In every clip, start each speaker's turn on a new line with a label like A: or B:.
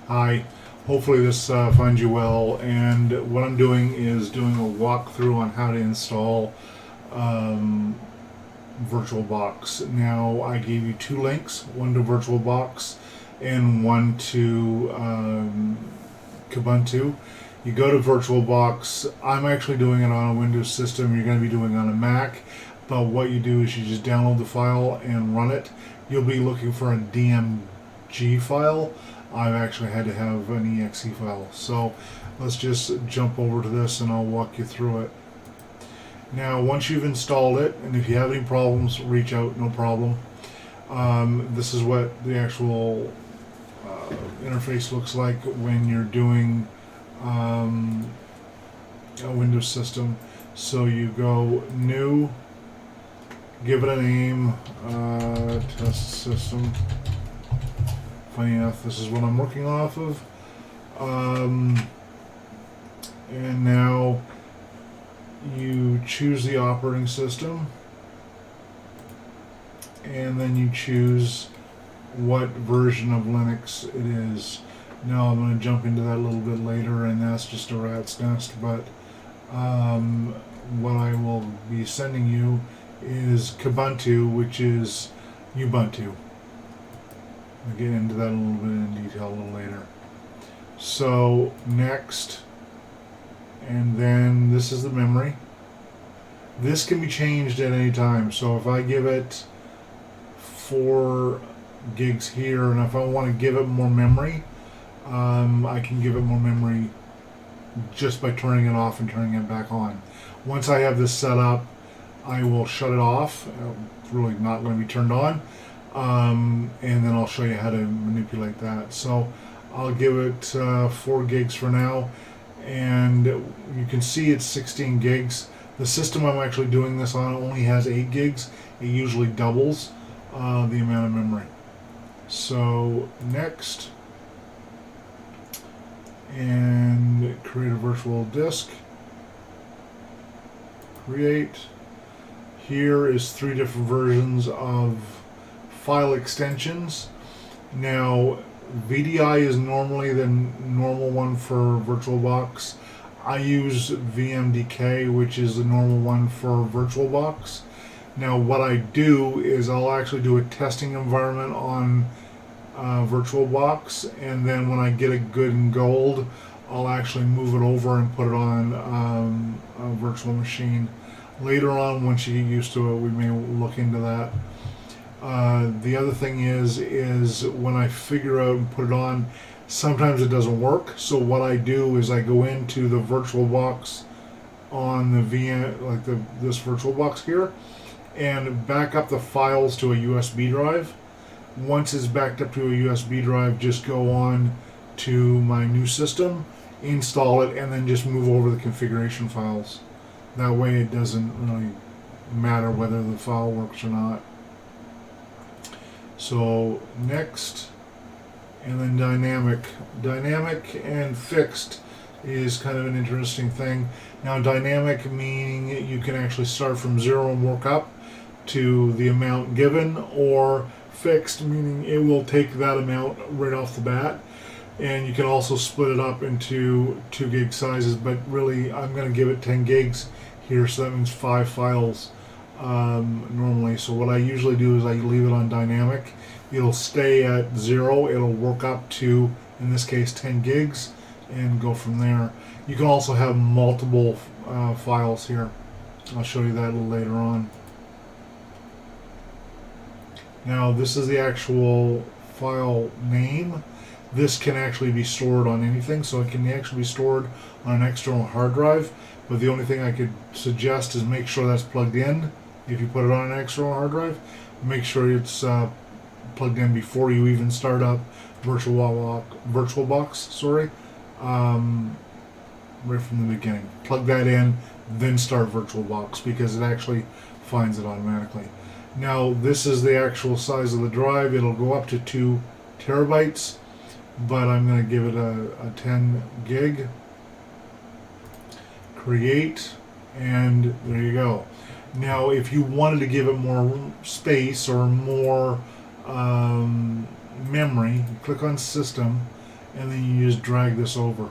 A: Hi, hopefully this finds you well, and what I'm doing is doing a walkthrough on how to install um, VirtualBox. Now I gave you two links, one to VirtualBox and one to Kubuntu. You go to VirtualBox. I'm actually doing it on a Windows system. You're going to be doing it on a Mac, but what you do is you just download the file and run it. You'll be looking for a DMG file. I've actually had to have an exe file. So let's just jump over to this and I'll walk you through it. Now, once you've installed it, and if you have any problems, reach out, no problem. This is what the actual interface looks like when you're doing a Windows system. So you go new, give it a name, test system. Funny enough, this is what I'm working off of. And now you choose the operating system, and then you choose what version of Linux it is. Now I'm going to jump into that a little bit later, and that's just a rat's nest, but what I will be sending you is Kubuntu, which is Ubuntu. I'll get into that a little bit in detail a little later. So next, and then this is the memory. This can be changed at any time. So if I give it 4 gigs here, and if I want to give it more memory, I can give it more memory just by turning it off and turning it back on. Once I have this set up, I will shut it off. It's really not going to be turned on. And then I'll show you how to manipulate that. So I'll give it 4 gigs for now, and you can see it's 16 gigs. The system I'm actually doing this on only has 8 gigs. It usually doubles the amount of memory. So next, and create a virtual disk. Create. Here is 3 different versions of file extensions. Now, VDI is normally the normal one for VirtualBox. I use VMDK, which is the normal one for VirtualBox. Now, what I do is I'll actually do a testing environment on VirtualBox, and then when I get it good and gold, I'll actually move it over and put it on a virtual machine. Later on, once you get used to it, we may look into that. The other thing is when I figure out and put it on, sometimes it doesn't work. So what I do is I go into the VirtualBox on the VM, like this VirtualBox here, and back up the files to a USB drive. Once it's backed up to a USB drive, just go on to my new system, install it, and then just move over the configuration files. That way it doesn't really matter whether the file works or not. So next, and then dynamic. Dynamic and fixed is kind of an interesting thing. Now, dynamic meaning you can actually start from 0 and work up to the amount given, or fixed meaning it will take that amount right off the bat. And you can also split it up into 2 gig sizes, but really I'm going to give it 10 gigs here, so that means 5 files normally. So what I usually do is I leave it on dynamic. It'll stay at 0, it'll work up to, in this case, 10 gigs, and go from there. You can also have multiple files here. I'll show you that a little later on. Now, this is the actual file name. This can actually be stored on anything, so it can actually be stored on an external hard drive, but the only thing I could suggest is make sure that's plugged in. If you put it on an external hard drive, make sure it's plugged in before you even start up VirtualBox, sorry, right from the beginning. Plug that in, then start VirtualBox, because it actually finds it automatically. Now, this is the actual size of the drive. It'll go up to 2 terabytes, but I'm going to give it a 10 gig. Create, and there you go. Now, if you wanted to give it more space or more memory, you click on System, and then you just drag this over,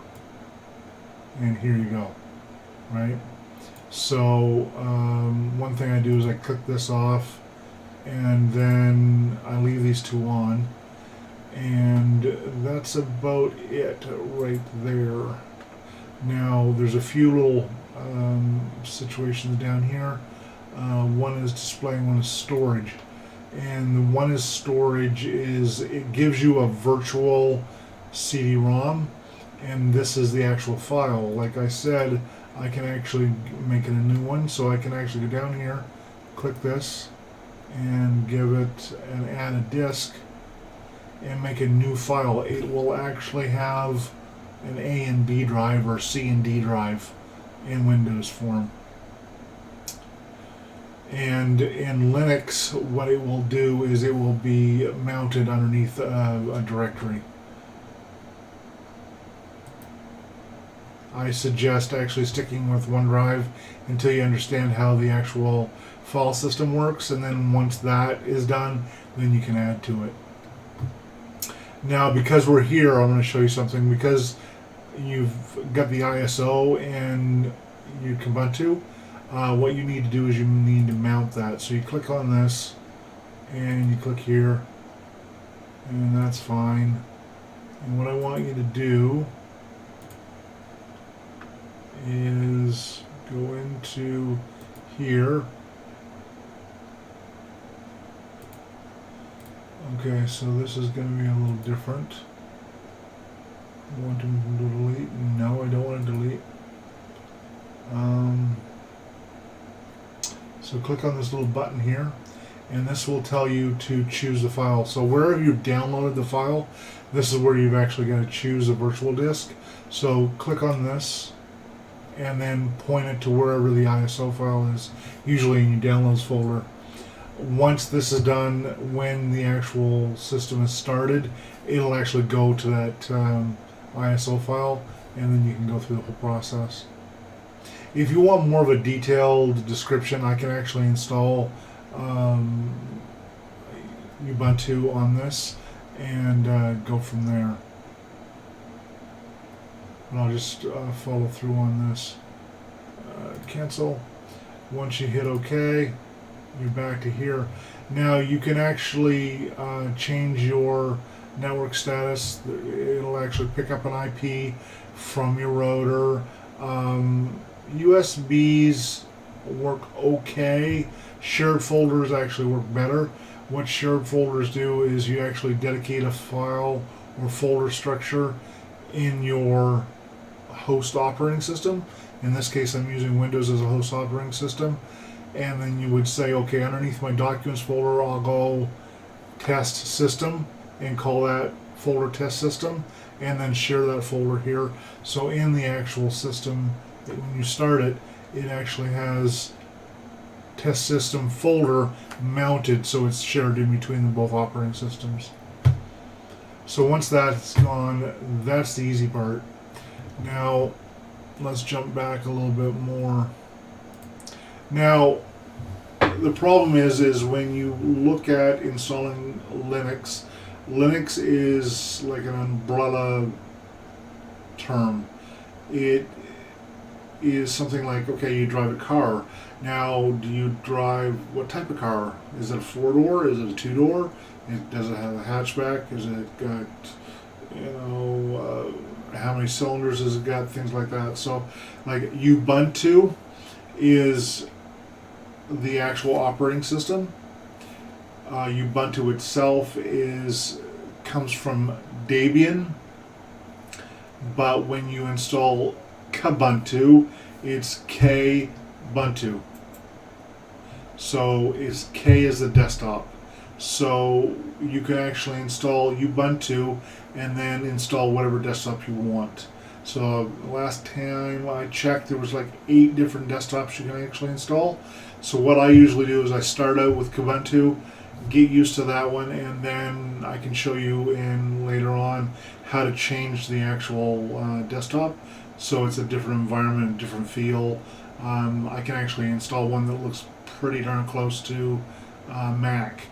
A: and here you go, right? So one thing I do is I click this off, and then I leave these two on, and that's about it right there. Now there's a few little situations down here. One is display, one is storage. And the one is storage is it gives you a virtual CD-ROM, and this is the actual file. Like I said, I can actually make it a new one, so I can actually go down here, click this, and give it and add a disk, and make a new file. It will actually have an A and B drive or C and D drive in Windows form. And in Linux, what it will do is it will be mounted underneath a directory. I suggest actually sticking with OneDrive until you understand how the actual file system works, and then once that is done, then you can add to it. Now, because we're here, I'm going to show you something. Because you've got the ISO and your Kubuntu, what you need to do is you need to mount that. So you click on this, and you click here, and that's fine. And what I want you to do is go into here. Okay, so this is going to be a little different. I want to delete. No, I don't want to delete. So click on this little button here, and this will tell you to choose the file. So wherever you've downloaded the file, this is where you've actually got to choose a virtual disk. So click on this, and then point it to wherever the ISO file is, usually in your downloads folder. Once this is done, when the actual system is started, it'll actually go to that ISO file, and then you can go through the whole process. If you want more of a detailed description, I can actually install Ubuntu on this and go from there. And I'll just follow through on this. Cancel. Once you hit OK, you're back to here. Now you can actually change your network status. It'll actually pick up an IP from your router. USBs work okay. Shared folders actually work better. What shared folders do is you actually dedicate a file or folder structure in your host operating system. In this case, I'm using Windows as a host operating system. And then you would say, okay, underneath my documents folder, I'll go test system and call that folder test system, and then share that folder here. So in the actual system, when you start it, it actually has test system folder mounted, so it's shared in between the both operating systems. So once that's gone, that's the easy part. Now let's jump back a little bit more. Now the problem is when you look at installing Linux, Linux is like an umbrella term. It is something like, okay, you drive a car. Now, do you drive, what type of car? Is it a 4-door? Is it a 2-door? Does it have a hatchback? Is it got, how many cylinders has it got? Things like that. So, like Ubuntu is the actual operating system. Ubuntu itself comes from Debian, but when you install Kubuntu, it's Kubuntu. So it's K is the desktop. So you can actually install Ubuntu and then install whatever desktop you want. So last time I checked, there was like 8 different desktops you can actually install. So what I usually do is I start out with Kubuntu, get used to that one, and then I can show you later on how to change the actual desktop so it's a different environment, a different feel. I can actually install one that looks pretty darn close to Mac,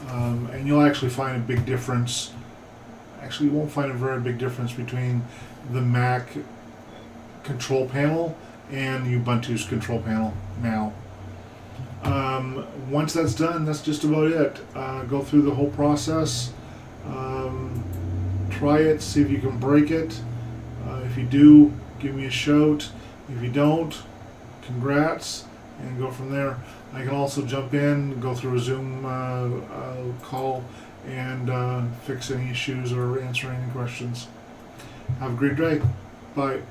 A: and you'll actually find a big difference actually you won't find a very big difference between the Mac control panel and Ubuntu's control panel now. Once that's done, that's just about it. Go through the whole process. Try it, see if you can break it. If you do, give me a shout. If you don't, congrats, and go from there. I can also jump in, go through a Zoom call, and fix any issues or answer any questions. Have a great day. Bye.